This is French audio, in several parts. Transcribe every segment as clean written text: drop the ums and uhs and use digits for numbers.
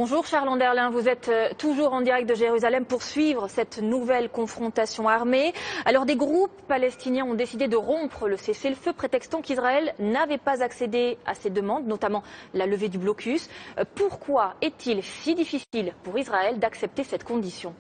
Bonjour Charles Anderlin, vous êtes toujours en direct de Jérusalem pour suivre cette nouvelle confrontation armée. Alors des groupes palestiniens ont décidé de rompre le cessez-le-feu, prétextant qu'Israël n'avait pas accédé à ses demandes, notamment la levée du blocus. Pourquoi est-il si difficile pour Israël d'accepter cette condition ?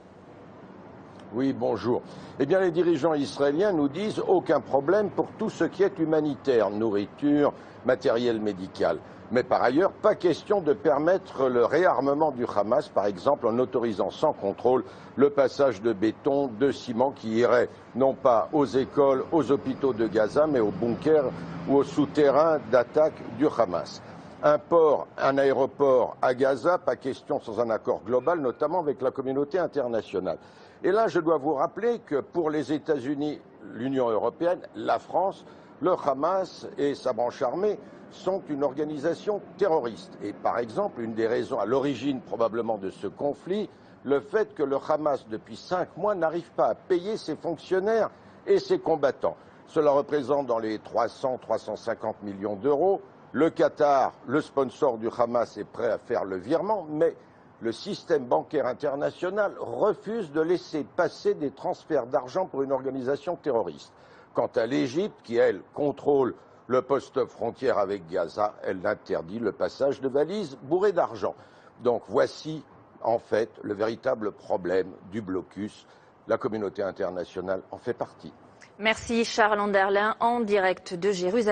Oui, bonjour. Eh bien, les dirigeants israéliens nous disent aucun problème pour tout ce qui est humanitaire, nourriture, matériel médical. Mais par ailleurs, pas question de permettre le réarmement du Hamas, par exemple en autorisant sans contrôle le passage de béton, de ciment qui irait non pas aux écoles, aux hôpitaux de Gaza, mais aux bunkers ou aux souterrains d'attaque du Hamas. Un port, un aéroport à Gaza, pas question sans un accord global, notamment avec la communauté internationale. Et là, je dois vous rappeler que pour les États-Unis, l'Union européenne, la France, le Hamas et sa branche armée sont une organisation terroriste. Et par exemple, une des raisons à l'origine probablement de ce conflit, le fait que le Hamas, depuis 5 mois, n'arrive pas à payer ses fonctionnaires et ses combattants. Cela représente dans les 300-350 millions d'euros. Le Qatar, le sponsor du Hamas, est prêt à faire le virement, mais le système bancaire international refuse de laisser passer des transferts d'argent pour une organisation terroriste. Quant à l'Égypte, qui, elle, contrôle le poste frontière avec Gaza, elle interdit le passage de valises bourrées d'argent. Donc voici, en fait, le véritable problème du blocus. La communauté internationale en fait partie. Merci Charles Anderlin, en direct de Jérusalem.